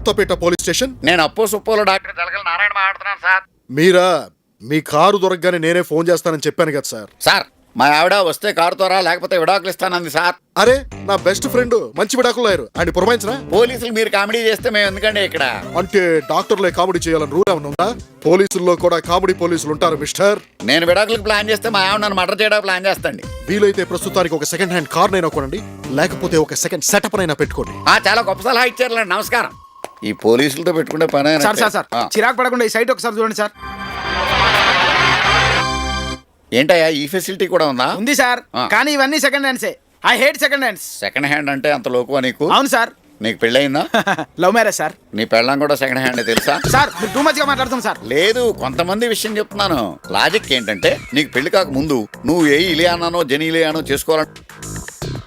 Kothapeta police station. నేను అప్పో సుప్పోలో doctor జలగల Narayana మాట్లాడుతున్నాను సార్. మీరా? మీ కారు దొరకగానే నేనే ఫోన్ చేస్తానని చెప్పాను కదా సార్. సార్ మా ఆవిడ వస్తే కారుతో రా, లేకపోతే విడాకులు ఇస్తానంది సార్. అరే నా బెస్ట్ ఫ్రెండ్ మంచి విడాకులు అయ్యారు, ఆయన పురమాయించరా? పోలీసులు మీరు కామెడీ చేస్తే మేము ఎందుకండి ఇక్కడ? అంటే డాక్టర్లే కామెడీ చేయాలని రూల్ ఏమన్నా ఉందా? పోలీసుల్లో కూడా కామెడీ పోలీసులు ఉంటారు మిస్టర్. నేను విడాకులకు ప్లాన్ చేస్తే మా ఆవిడ నన్ను మర్డర్ చేయడానికి ప్లాన్ చేస్తాండి. వీలైతే ప్రస్తుతానికి ఒక సెకండ్ హ్యాండ్ కార్ నైనా కొనండి, లేకపోతే ఒక సెకండ్ సెటప్ అయినా పెట్టుకోండి. చాలా గొప్ప సలహా ఇచ్చారులేండి, నమస్కారం. ఈ పోలీసులతో పెట్టుకునే పని సార్ చిరాకు పడకుండా ఈ సైట్ ఒకసారి చూడండి సార్. ఏంటయ్యా ఈ ఫెసిలిటీ కూడా ఉందా? ఉంది సార్, కానీ ఇవన్నీ సెకండ్ హ్యాండ్సే. I hate second hands. Second hand అంటే అంత లోకువా నీకు? అవును సార్. నీకు పెళ్ళయిందా? Love marriage sir. నీ పెళ్ళం కూడా సెకండ్ హ్యాండ్ తెలుసా? సార్ మీరు టూ మచ్ గా మాట్లాడుతున్నాం సార్. లేదు, కొంతమంది విషయం చెప్తున్నాను. లాజిక్ ఏంటంటే నీకు పెళ్లి కాక ముందు నువ్వు ఏ ఇలియానానో జెనీ ఇలియానో చేసుకోవాలని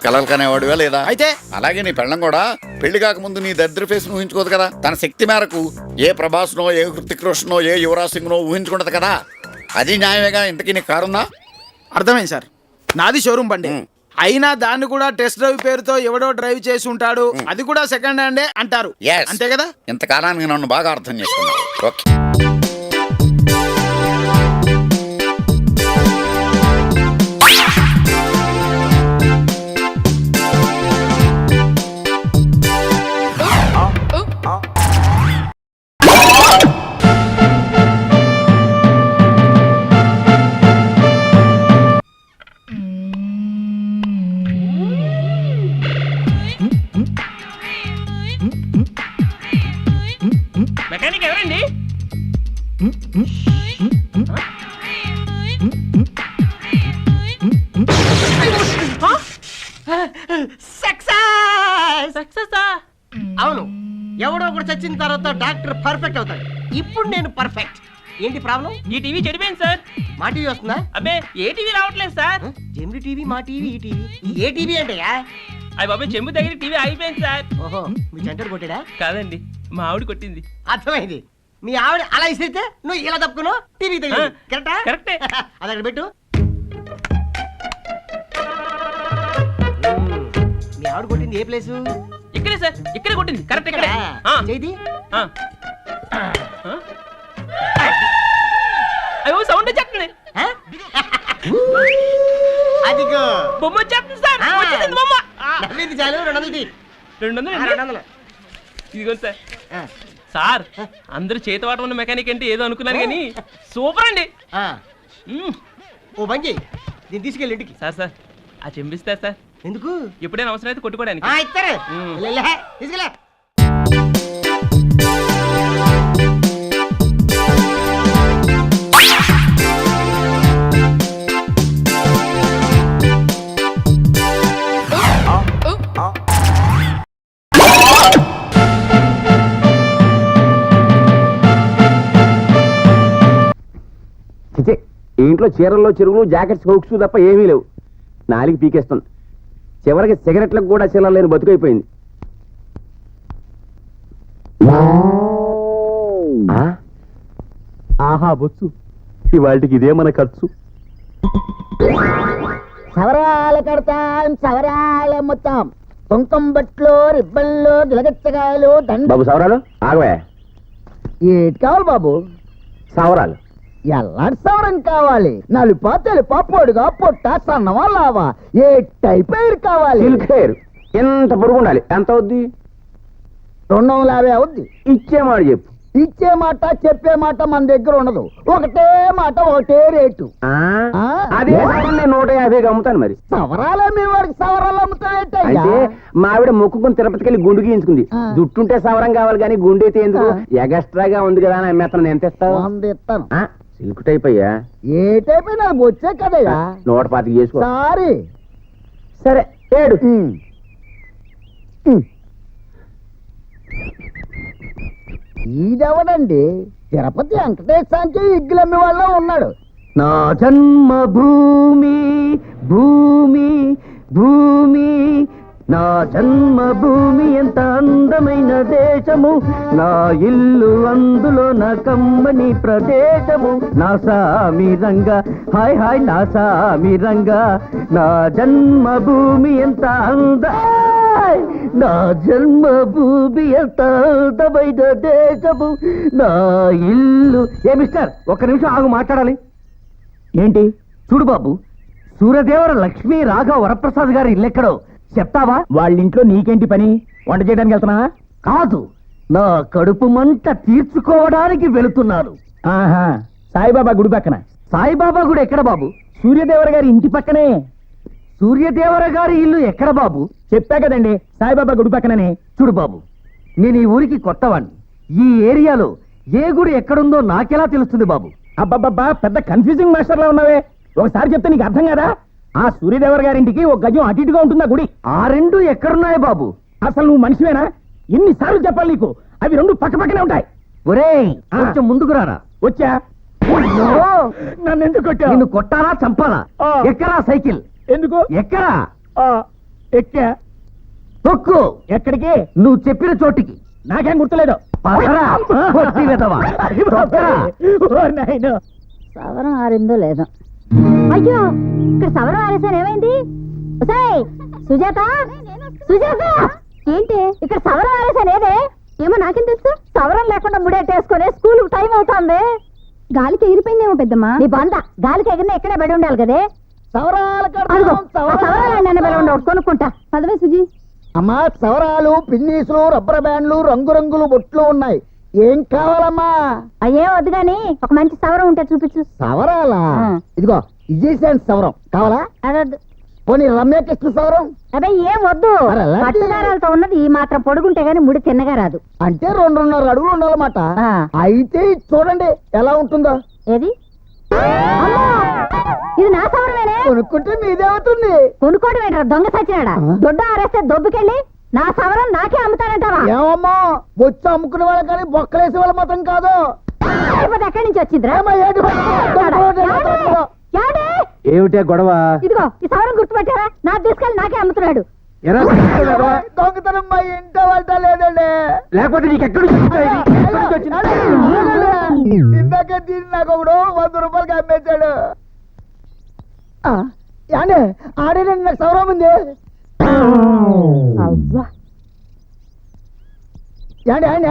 కలలు కనేవాడువా లేదా? అయితే అలాగే నీ పెళ్ళం కూడా పెళ్లి కాక ముందు నీ దరిద్ర ఫేస్ ఊహించుకోదు కదా. తన శక్తి మేరకు ఏ ప్రభాస్నో, ఏ హృతిక్ రోషనో, ఏ యువరాజ్ సింగ్నో ఊహించుకుంటది కదా. అది న్యాయమేగా. ఇంతకీ నీ కారుందా? అర్థమైంది సార్. నాది షోరూమ్ బండి, అయినా దాన్ని కూడా టెస్ట్ డ్రైవ్ పేరుతో ఎవడో డ్రైవ్ చేసి ఉంటాడు, అది కూడా సెకండ్ హ్యాండే అంటారు. అంతే కదా? ఇంతకాలానికి నన్ను బాగా అర్థం చేసుకున్నాను. ఓకే. మెకానిక్ ఎవరండి? అవును, ఎవడో ఒకటి చచ్చిన తర్వాత డాక్టర్ పర్ఫెక్ట్ అవుతాడు. ఇప్పుడు నేను పర్ఫెక్ట్. ఏంటి ప్రాబ్లం? ఈ టీవీ చెడిపోయింది సార్. మా టీవీ వస్తుందా? అబ్బే ఏ టీవీ రావట్లేదు సార్. జెమిని టీవీ, మా టీవీ, ఈ టీవీ. ఏ టీవీ అంటయ్యా? అయ్యి బాబాయ్ చెంబు దగ్గర టీవీ అయిపోయింది సార్. ఓహో, మీ సెంటర్ కొట్టాడా? కాదండి, మా ఆవిడ కొట్టింది. అర్థమైంది. మీ ఆవిడ అలా ఇస్తే నువ్వు ఇలా తప్పుకున్నావు, టీవీ తగిలింది. కరెక్టా? కరెక్టే. అది అక్కడ పెట్టు. మీ ఆవిడ కొట్టింది ఏ ప్లేసు? ఇక్కడే సార్, ఇక్కడే కొట్టింది. కరెక్ట్ ఇక్కడ. చేతి అయ్యో సౌండ్ వచ్చేస్తుంది. అదిగో బొమ్మ వచ్చేస్తుంది సార్. వచ్చేసింది బొమ్మ. నవ్వింది చాలు. 200 200 ఇదిగోండి సార్. సార్ అందరూ చేతివాటం ఉన్న మెకానిక్ అంటే ఏదో అనుకున్నాను కానీ సూపర్ అండి. ఓ బండి దీన్ని తీసుకెళ్ళి ఇంటికి. సార్ సార్ ఆ చెంపిస్తారు సార్. ఎందుకు? ఎప్పుడైనా అవసరం అయితే కొట్టుకోవడానికి. ఇస్తారు. తీసుకెళ్ళా. ఇంట్లో చీరల్లో చెరువులు, జాకెట్స్, హోక్స్ తప్ప ఏమీ లేవు. నాలుగు పీకేస్తుంది. చివరికి సిగరెట్లకు కూడా చీరలు లేని బతుకైపోయింది. ఆహా బొచ్చు, ఇవాళకి ఇదే మన ఖర్చు. సవరాలు కడతాం, సవరాలు అమ్ముతాం. కుంకుమ బట్లు, రిబ్బన్లు, గిలగచ్చకాయలు, బాబు సవరాలు ఆగవే. ఏటి కావాలి బాబు? సవరాలు ఎల్లాంటి సవరం కావాలి? నలుపా, తెలుపా, పొడుగా, పొట్ట, సన్నమా, లావా? ఏ టైప్ హెయిర్ కావాలి? Silk hair. ఎంత పొడుగు ఉండాలి? ఎంత అవుద్ది? 250 అవుద్ది. ఇచ్చే మాట చెప్పు. ఇచ్చే మాట చెప్పే మాట మన దగ్గర ఉండదు. ఒకటే మాట ఒకటే రేటు. అదే నేను 150కి అమ్ముతాను. మరి సవరాలే మీ వాడికి సవరాలు అమ్ముతాయంటే మా ఆవిడ మొక్కుకుని తిరుపతికి వెళ్ళి గుండు గీయించుకుంది. జుట్టుంటే సవరం కావాలి కానీ గుండె అయితే ఎందుకు? ఎగస్ట్రాగా ఉంది కదా అని అమ్మేస్తాను. ఎంత ఇస్తావు? 100 ఇస్తాను. సిల్క్ టైప్ అయ్యా? ఏ టైప్ అయినా వచ్చే కదయ్యా. 125 చేసుకో. సారీ. సరే 7. ఈడెవడండి? తిరుపతి వెంకటేశ్వరానికి ఇగ్గులమ్మి వాళ్ళ ఉన్నాడు. నా జన్మ భూమి భూమి భూమి, నా జన్మభూమి ఎంత అందమైన దేశము, నా ఇల్లు అందులో నా కమ్మని ప్రదేశము, నా సామి రంగా హాయ్ హాయ్ నా సామి రంగా, నా జన్మభూమి ఎంత నా జన్మ భూమి ఎంత అందమైన దేశము, నా ఇల్లు. ఏ మిస్టర్, ఒక్క నిమిషం ఆగు, మాట్లాడాలి. ఏంటి? చూడు బాబు, సూర్యదేవర లక్ష్మీ రాఘవ వరప్రసాద్ గారి ఇల్లు ఎక్కడో చెప్తావా? వాళ్ళ ఇంట్లో నీకేంటి పని? వంట చేయడానికి వెళ్తున్నా? కాదు, నా కడుపు మంట తీర్చుకోవడానికి వెళుతున్నాను. ఆహా, సాయిబాబా గుడి పక్కన. సాయిబాబా గుడి ఎక్కడ బాబు? సూర్యదేవర గారి ఇంటి పక్కనే. సూర్యదేవర గారి ఇల్లు ఎక్కడ బాబు? చెప్పా కదండి, సాయిబాబా గుడి పక్కననే. చూడు బాబు, నేను ఈ ఊరికి కొత్తవాణ్ణి. ఈ ఏరియాలో ఏ గుడి ఎక్కడుందో నాకెలా తెలుస్తుంది బాబు? అబ్బబ్బబ్బా, పెద్ద కన్ఫ్యూజింగ్ మాస్టర్ లా ఉన్నావే. ఒకసారి చెప్తే నీకు అర్థం కదా? ఆ సూర్యదేవర గారింటికి ఒక గజం అటు ఇటుగా ఉంటుందా గుడి? ఆ రెండు ఎక్కడున్నాయి బాబు? అసలు నువ్వు మనిషివేనా? ఎన్నిసార్లు చెప్పాలి నీకు? అవి రెండు పక్క పక్కనే ఉంటాయి. ఒరేయ్, కొంచెం ముందుకు రారా. వచ్చా? నన్ను ఎందుకు కొట్టా? నిన్ను కొట్టాలా చంపాలా? ఎక్కరా సైకిల్? ఎందుకు ఎక్కరా? ఎక్కా. తొక్కు. ఎక్కడికి? నువ్వు చెప్పిన చోటికి. నాకేం గుర్తులేదు. సవరం ఆరిందో లేదో. అయ్యో, ఇక్కడ సవరం ఆరేసాను. ఏమైంది? సుజాత, సుజాత, ఏంటి ఇక్కడ సవరం ఆరేసాను? ఏదే ఏమో నాకేం తెలుసు. సవరం లేకుండా ముడేటేసుకొని స్కూల్ టైం అవుతుంది. గాలికి ఎగిరిపోయిందేమో పెద్దమ్మా. నీ బంద గాలికి ఎగిరిన ఎక్కడే బడి ఉండాలి కదే. సవరాలు కొనుక్కుంటా. పదవే సుజీ. అమ్మా, సవరాలు, పిన్నీసులు, రబ్బర్ బ్యాండ్లు, రంగురంగులు బొట్లు ఉన్నాయి. ఏం కావాలమ్మా? అయ్యే వద్దు గాని ఒక మంచి సవరం ఉంటే చూపించు. సవరాలా? ఇదిగో విజయశాంతి సవరం కావాలా? అదొద్దు. పోనీ రమ్యకృష్ణ సవరం? అదే ఏం వద్దు. పట్టుదారాలతో ఉన్నది ఈ మాత్రం పొడుగుంటే గాని ముడి తిన్నగా రాదు. అంటే 2.5 అడుగులు ఉండాలన్నమాట. అయితే ఇది చూడండి ఎలా ఉంటుందో. ఏది? ఇది నా సవరమేనే. కొనుక్కుంటే మీదేమవుతుంది? కొనుక్కోవడం ఏంటారా దొంగ సచ్చినాడా? దొడ్డ ఆరేస్తే దొబ్బుకెళ్ళి నా సవరం నాకే అమ్ముతానంటావా? ఏమమ్మా, బొచ్చు అమ్ముకునే వాళ్ళు కానీ బొక్కలేసే వాళ్ళు మాత్రం కాదు. ఎక్కడి నుంచి వచ్చిందిరా? ఏమిటే గొడవ? ఇదిగో ఈ సవరం గుర్తుపెట్టారా? నా తీసుకెళ్ళి నాకే అమ్ముతున్నాడు. దొంగతనం మా ఇంట్లో వాళ్ళ లేదండి. లేకపోతే నీకు ఎక్కడి ఇందాక దీన్ని నాకు ఒకడు 100 రూపాయలకి అమ్మేశాడు. అంటే ఆడేనండి, నాకు సౌరం ఉంది.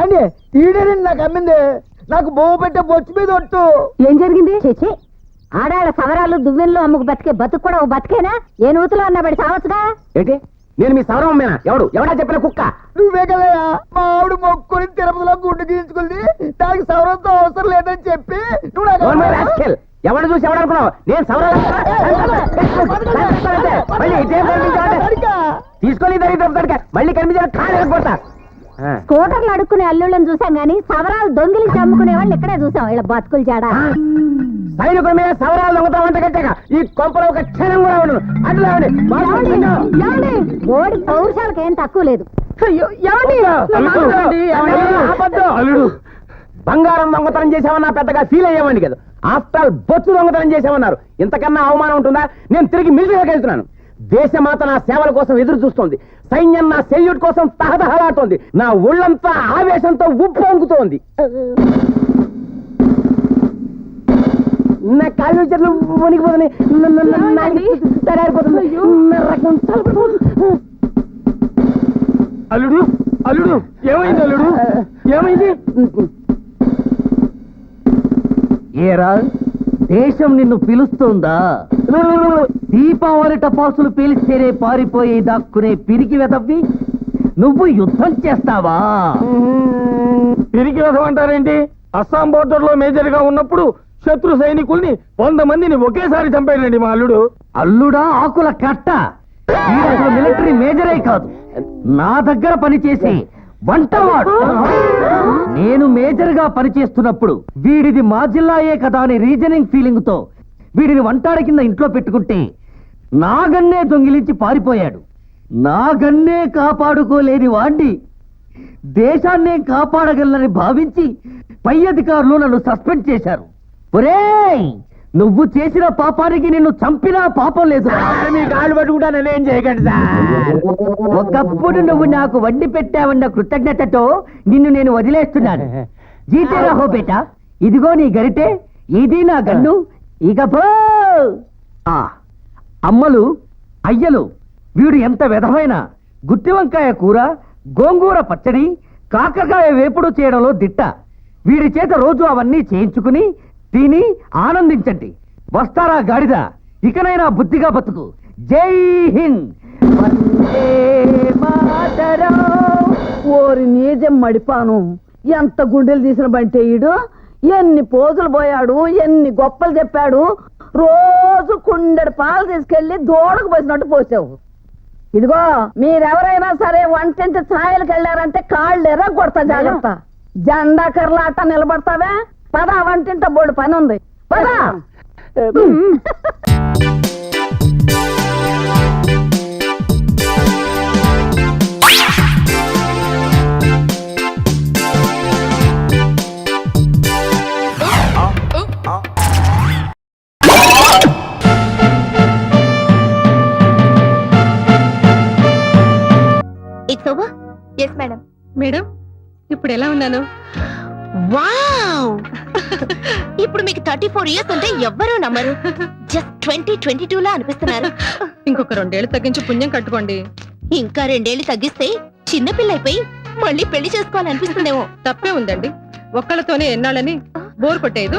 అండి ఈడేనండి నాకు అమ్మింది. నాకు బొమ్మ పెట్టే బొచ్చు మీద ఒట్టు. ఏం జరిగింది? చేచి ఆడాళ్ళ సవరాలు దువ్వెన్లు అమ్ముకు బతికే బతుకు కూడా ఓ బతికేనా? ఏ నూతులో అన్నా పడి సావచ్చుగా. ఏంటి? నేను మీ సవరం అమ్మేనా? ఎవడా చెప్పిన కుక్క? నువ్వే కదా మా ఆవిడ మొక్కుని తిరుపతిలో గుడ్డు గీయించుకుంది. దానికి సవరంతో అవసరం లేదని చెప్పి నువ్వు ఎవరు చూసి ఎవడనుకున్నావు? నేను సవరాలు తీసుకొని మళ్ళీ కనిపించిన కాళ్ళు కొడతా. స్కూటర్లు అడుక్కునే అల్లుళ్ళని చూసాం గానీ సవరాలు దొంగిలించి అమ్ముకునే వాళ్ళు ఇక్కడే చూసాం. ఇలా బతుకులు జాడా. సైనికుల మీద సవరాలు దొంగతా వంట కట్టాక ఈ కొంపలో ఒక క్షణం కూడా ఉండదు. ఓడి పౌరుషాలకు ఏం తక్కువ లేదు. అల్లుడు, బంగారం దొంగతనం చేసామన్నా పెద్దగా ఫీల్ అయ్యేవాడిని కదా. ఆఫ్టర్ ఆల్ బొత్తు దొంగతనం చేసామన్నారు. ఇంతకన్నా అవమానం ఉంటుందా? నేను తిరిగి మిలిటరీలోకి వెళ్తున్నాను. దేశమాత నా సేవల కోసం ఎదురు చూస్తోంది. సైన్యం నా సెల్యూట్ కోసం తహతహలాడుతోంది. నా ఒళ్ళంతా ఆవేశంతో ఉప్పొంగుతోంది. నా కాళ్ళు చెట్లు వణికిపోతున్నాయి. అల్లుడు, అల్లుడు, ఏమైంది? అల్లుడు, ఏమైంది? ఏరా, దేశం నిన్ను పిలుస్తుందా? దీపావళి టపాసులు పేలిస్తేనే పారిపోయి దాక్కునే పిరికి వెదవ్వి నువ్వు యుద్ధం చేస్తావా? తిరిగి వదమంటారేంటి? అస్సాం బోర్డర్ లో మేజర్ గా ఉన్నప్పుడు శత్రు సైనికుల్ని 100 మందిని ఒకేసారి చంపాడండి మా అల్లుడు. అల్లుడా ఆకుల కట్ట. మిలిటరీ మేజరే కాదు, నా దగ్గర పనిచేసి వంటవాడు. నేను మేజర్ గా పనిచేస్తున్నప్పుడు వీడిది మా జిల్లాయే కదా అని రీజనింగ్ ఫీలింగ్ తో వీడిని వంటాడ కింద ఇంట్లో పెట్టుకుంటే నా గన్నే దొంగిలించి పారిపోయాడు. నా గన్నే కాపాడుకోలేని వాణ్ణి దేశాన్నే కాపాడగలనని భావించి పై అధికారులు నన్ను సస్పెండ్ చేశారు. ఒరేయ్, నువ్వు చేసిన పాపానికి నిన్ను చంపినా పాపం లేదు. మీ కాళ్ళు పట్టుకుంటా నేనేం చేయకండి సార్. ఒకప్పుడు నువ్వు నాకు వండి పెట్టావన్న కృతజ్ఞతతో నిన్ను నేను వదిలేస్తున్నాను. జీతేరా హో బేటా, ఇదిగో నీ గరిటే, ఇది నా గన్ను. ఇక పో. అమ్మలు, అయ్యలు, వీడు ఎంత విధమైన గుత్తి వంకాయ కూర, గోంగూర పచ్చడి, కాకరకాయ వేపుడు చేయడంలో దిట్ట. వీడి చేత రోజు అవన్నీ చేయించుకుని తిని ఆనందించండి. వస్తారా గాడిద? ఇకనైనా బుద్ధిగా బతుకు. జై హింద్. వందే మాతరం. ఓరి నీజం మడిపాను, ఎంత గుండెలు తీసిన బంటే ఈడు. ఎన్ని పోజులు పోయాడు, ఎన్ని గొప్పలు చెప్పాడు. రోజు కుండెడు పాలు తీసుకెళ్లి దూడకు పోసినట్టు పోసావు. ఇదిగో మీరెవరైనా సరే వంటింటి ఛాయలకు వెళ్ళారంటే కాళ్ళు ఎర్రగొడతా, జాగ్రత్త. జెండా కర్లాట నిలబడతావే. పద, వంటింట బోడు పని ఉంది, పద. It's over. Yes madam. Madam ఇప్పుడు ఎలా ఉన్నాను? వావ్. ఇప్పుడు మీకు 34 ఇయర్స్ అంటే ఎవ్వరూ నమ్మరు. జస్ట్ 2022 లా అనిపిస్తున్నారు. ఇంకొక 2 ఏళ్ళు తగ్గించి పుణ్యం కట్టుకోండి. ఇంకా 2 ఏళ్ళు తగ్గిస్తే చిన్నపిల్లైపోయి మళ్ళీ పెళ్లి చేసుకోవాలనిపిస్తుందేమో. తప్పే ఉందండి, ఒక్కళ్ళతోనే ఎన్నాళ్ళని బోర్ కొట్టేదు.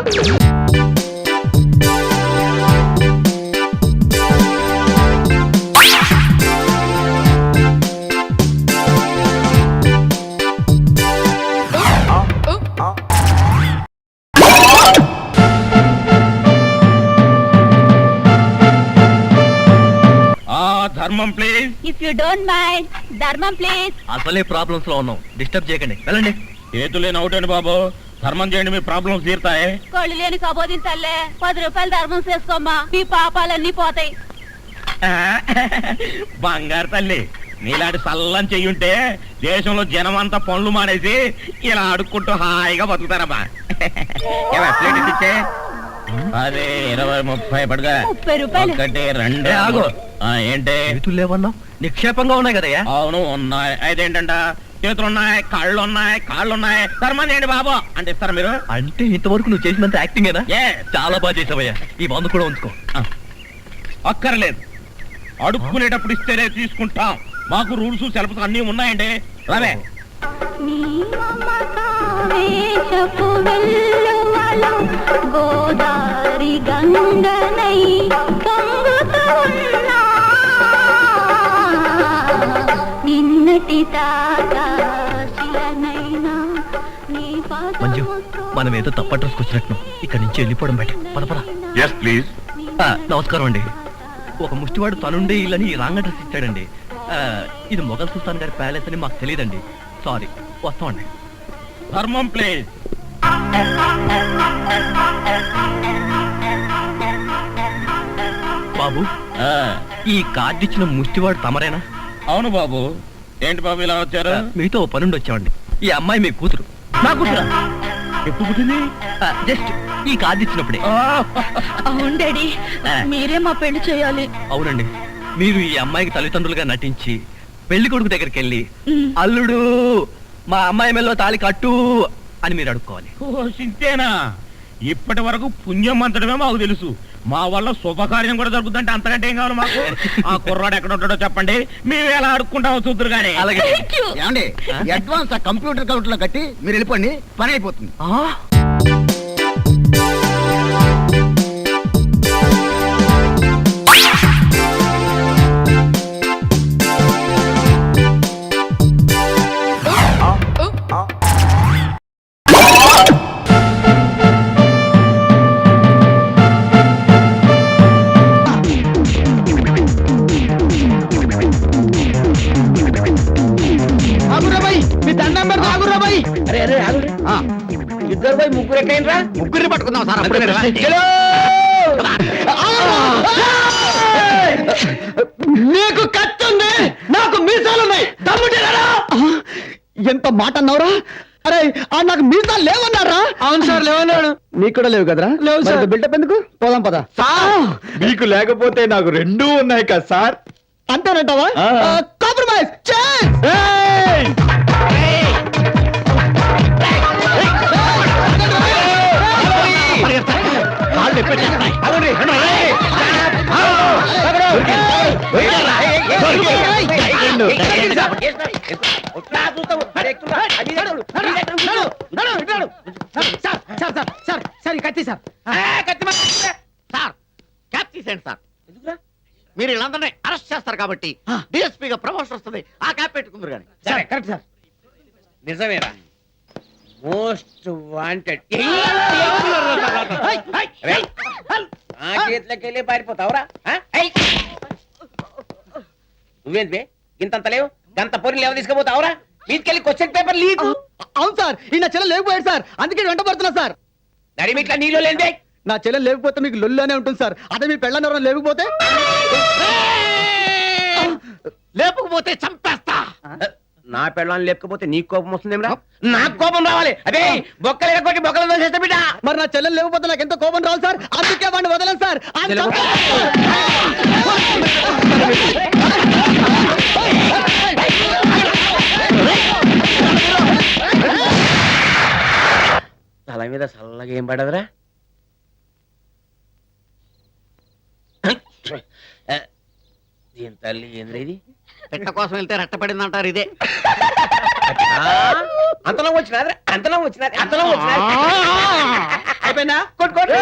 ధర్మం please. If you don't mind, ధర్మం ప్లీజ్. అసలే ప్రాబ్లమ్స్ లో ఉన్నాం, డిస్టర్బ్ చేయకండి, వెళ్ళండి. చేతులేని అవుటండి బాబు, ధర్మం చేయండి, మీ ప్రాబ్లమ్స్ తీరుతాయి. కోళ్ళు లేని కబోదిన తల్లే, 10 రూపాయలు ధర్మం చేసుకోమ్మా, మీ పాపాలన్నీ పోతాయి. బంగారు తల్లి, నీలాంటి సల్లం చెయ్యుంటే దేశంలో జనం అంతా పనులు మానేసి ఇలా అడుక్కుంటూ హాయిగా బతుకుతారమ్మా. ప్లేట్ ఇచ్చే. అదే 20, 30 పడగా. 30 రూపాయలు. 1, 2. ఆగు. ఏంటి లేవన్నా? నిక్షేపంగా ఉన్నాయి కదయ్యా. అవును ఉన్నాయి. అదేంటంట, చేతులున్నాయి, కాళ్ళున్నాయి, ధర్మం చేయండి బాబు అంటే ఇస్తారా మీరు? అంటే ఇంతవరకు నువ్వు చేసినంత యాక్టింగేనా? చాలా బాగా చేసావయ్యా. ఈ మందు కూడా ఉంచుకో. అక్కర్లేదు, అడుక్కునేటప్పుడు ఇస్తేనే తీసుకుంటాం. మాకు రూల్స్ సెలవులు అన్నీ ఉన్నాయండి. రావే. గోదావరి గంగనై నిన్నటి మంజు, మనం ఏదో తప్ప అడ్రస్కి వచ్చినట్టు ఇక్కడ నుంచి వెళ్ళిపోవడం బయట. పద. ప్లీజ్. నమస్కారం అండి. ఒక ముష్టివాడు తనుండే ఇల్లని రాంగ్ అడ్రస్ ఇచ్చాడండి. ఇది మొఘల్ సుల్తాన్ గారి ప్యాలెస్ అని మాకు తెలియదండి. సారీ, వస్తామండి. ధర్మం ప్లీజ్. బాబు, ఈ కార్డు ఇచ్చిన ముష్టివాడు తమరేనా? అవును బాబు. ఏంటి బాబు ఇలా వచ్చారు? మీతో పనుండి వచ్చామండి. ఈ అమ్మాయి మీ కూతురు. నా కూతురా? ఎప్పుడు పుట్టింది? జస్ట్ ఈ కార్డు ఇచ్చినప్పుడే. అవును డాడీ, మీరే మా పెళ్లి చేయాలి. అవునండి, మీరు ఈ అమ్మాయికి తల్లిదండ్రులుగా నటించి పెళ్లి కొడుకు దగ్గరికి వెళ్ళి అల్లుడు మా అమ్మాయి మెల్లో తాళి కట్టు అని మీరు అడుక్కోవాలి. సింతేనా? ఇప్పటి వరకు పుణ్యం అంతడమే మాకు తెలుసు. మా వల్ల శుభకార్యం కూడా జరుగుతుందంటే అంతకంటే ఏం కావాలి మాకు? ఆ కుర్రాడు ఎక్కడ ఉంటాడో చెప్పండి, మేము ఎలా అడుక్కుంటామో చూద్దరు కానీ. అలాగే. ఏమండి, అడ్వాన్స్ ఆ కంప్యూటర్ కౌంటర్ లో కట్టి మీరు వెళ్ళిపోండి, పని అయిపోతుంది. ఇద్దరు పోయి ముగ్గురు ఎక్కైనరా? ముగ్గురిని పట్టుకుందాం సార్. నీకు కత్తుంది, నాకు మీసాలున్నాయి. దమ్ముంటేరా? ఎంత మాట అన్నావురా? అరే, నాకు మీసాలు లేవన్నారా? అవును సార్, లేవన్నాడు. నీకు కూడా లేవు కదరా? లేవు సార్. బిల్డప్ ఎందుకు? పోదాం పద. మీకు లేకపోతే నాకు 2 ఉన్నాయి కదా సార్. అంతేనంటావా? కాంప్రమైజ్. నన్ను మీరు వీళ్ళందరినీ అరెస్ట్ చేస్తారు కాబట్టి డిఎస్పీగా ప్రమోషన్ వస్తుంది. ఆ క్యాప్ పెట్టుకుందరు కానీ. Correct sir. నిజమేరా మోస్ట్ వాంటెడ్ నా చేతిలోకి వెళ్ళి పారిపోతావురా నువ్వేంటి ఇంతంత లేవు గంత పొరి లేవ తీసుకుపోతావురా మీకెళ్ళి క్వశ్చన్ పేపర్ లీకు. అవును సార్, ఈ నా చెల్లెలు లేకపోయాడు సార్, అందుకే వెంట పడుతున్నా సార్. నడిమిట్లా నీళ్ళు లేదే నా చెల్లెలు లేకపోతే మీకు లొల్లోనే ఉంటుంది సార్. అదే మీ పెళ్ళని ఎవరైనా లేకపోతే లేకపోతే చంపేస్తా. నా పెళ్ళాన్ని లేకపోతే నీకు కోపం వస్తుందేమిరా? నాకు కోపం రావాలి. అదే బొక్కలు ఎరగొట్టి బొక్కలు దోసేస్తా బిడ్డ. మరి నా చెల్లెలు లేకపోతే నాకు ఎంతో కోపం రావాలి సార్, అందుకే వాడిని వదలను సార్. తల మీద చల్లగా ఏం పడదురా? దీని తల్లి ఏంద్రేది? పెట్ట కోసం వెళ్తే రెట్టపడింది అంటారు. ఇదే అంతలో వచ్చినారా? అంతలో వచ్చినారు. అంతలో వచ్చినారు. అయిపోయినా కొట్టుకోండి.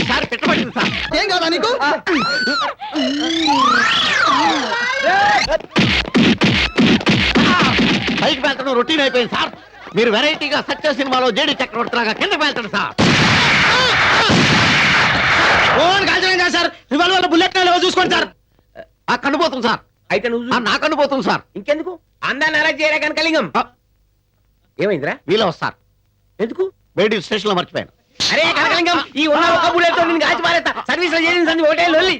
ఈసారి పెట్టబడింది సార్. ఏం కాదా నీకు? పైకి వెళ్తడం రొటీన్ అయిపోయింది సార్. మీరు వెరైటీగా సత్య సినిమాలో జేడి చక్రవర్తిలాగా కిందకి వెళ్తాడు సార్. సార్ రివాల్వర్ బుల్లెట్ చూసుకోండి సార్. ఆ కనుపోతుంది సార్. అయితే నువ్వు నా కనుపోతుంది సార్. ఇంకెందుకు అందాన్ని అలా చేయరా కనుక కలింగం. ఏమైందిరా? వీలో సార్. ఎందుకు బేడి స్టేషన్ లో మర్చిపోయాను. అరే కనకలింగం, ఈ ఉన్న ఒక బుల్లెట్ తో నేను కాచి పారేస్తా. సర్వీస్ లో చేసిన సంది ఒకటే లొల్లి.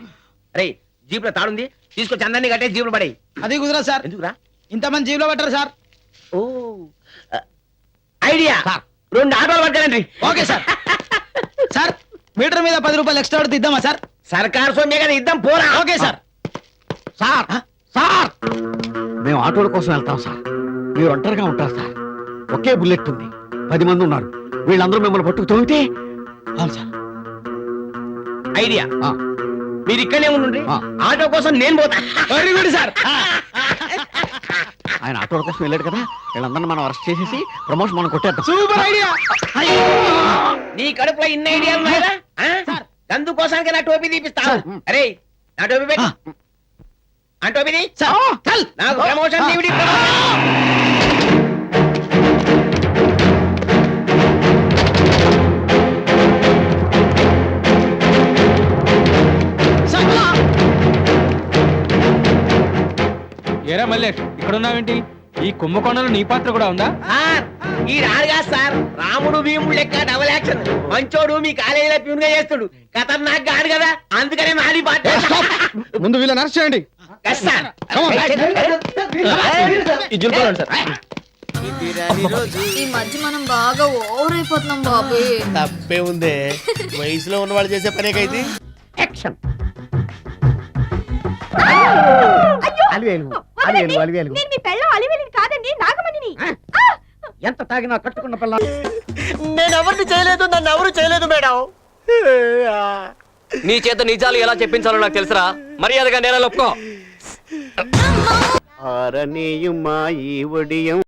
అరే జీప్ లో తాడుంది, తీసుకొచ్చి అందరినీ కట్టే జీప్ లో పడే. అది కుదరా సార్. ఎందుకురా? ఇంతమంది జీబులో పట్టారు సార్. ఓ ఐడియా. 2 ఆటోలు పట్టారండి. Okay sir. సార్ మీటర్ మీద 10 రూపాయలు ఎక్స్ట్రా పడితే ఇద్దామా సార్? సర్కారు సొమ్మే కదా ఇద్దాం పోరా. Okay sir. సార్ సార్ మేము ఆటోల కోసం వెళ్తాం సార్. మీరు ఒంటరిగా ఉంటారు సార్. ఒకే బుల్లెట్ ఉంది, 10 మంది ఉన్నారు. వీళ్ళందరూ మిమ్మల్ని పట్టుకు తోమితే. అవును సార్. ఐడియా. మీరు ఇక్కడనే ఉండండి, ఆ. ఆటో కోసం నేను పోతా. Very good sir. ఆయన ఆటోల కోసం వెళ్ళాడు కదా, వీళ్ళందరినీ మనం అరెస్ట్ చేసేసి ప్రమోషన్ మనం కొట్టేద్దాం. Super idea. నీ కడుపులో ఇన్ని ఐడియాలు ఉన్నాయా? అందుకోసానికి నా టోపీ తీపిస్తా. అరే నా టోపీ పెట్టి ఆ టోపీ తీ. నాకు ప్రమోషన్ తీవిడి. ఏరా మల్లేష్, ఇక్కడ ఉన్నావేంటి? ఈ కుంభకోణంలో నీ పాత్ర కూడా ఉందా? సార్ ఈ రాడుగా సార్ రాముడు భీముడు లెక్క డబుల్ యాక్షన్. మంచోడు మీ కాలేజీలో ప్యూన్ గా చేస్తుడు. ఖతర్నాక్ గాడు కదా, అందుకనే మాది పాట. ముందు వీళ్ళని అరెస్ట్ చేయండి. ఈ మధ్య మనం బాగా ఓవర్ అయిపోతున్నాం బాబు. తప్పే ఉందే, వయసులో ఉన్నవాళ్ళు చేసే పనేకైతే. యాక్షన్. నేను మీ పెళ్ళం అలివేలిని కాదండి, నాగమణిని. ఎంత తాగినా కట్టుకున్న పిల్ల. నేను ఎవరిని చేయలేదు, నన్ను ఎవరు చేయలేదు మేడం. నీ చేత నిజాలు ఎలా చెప్పించాలో నాకు తెలుసురా. మర్యాదగా నేల ఒప్పుకో. ఆరనీయుమా ఈ ఒడియం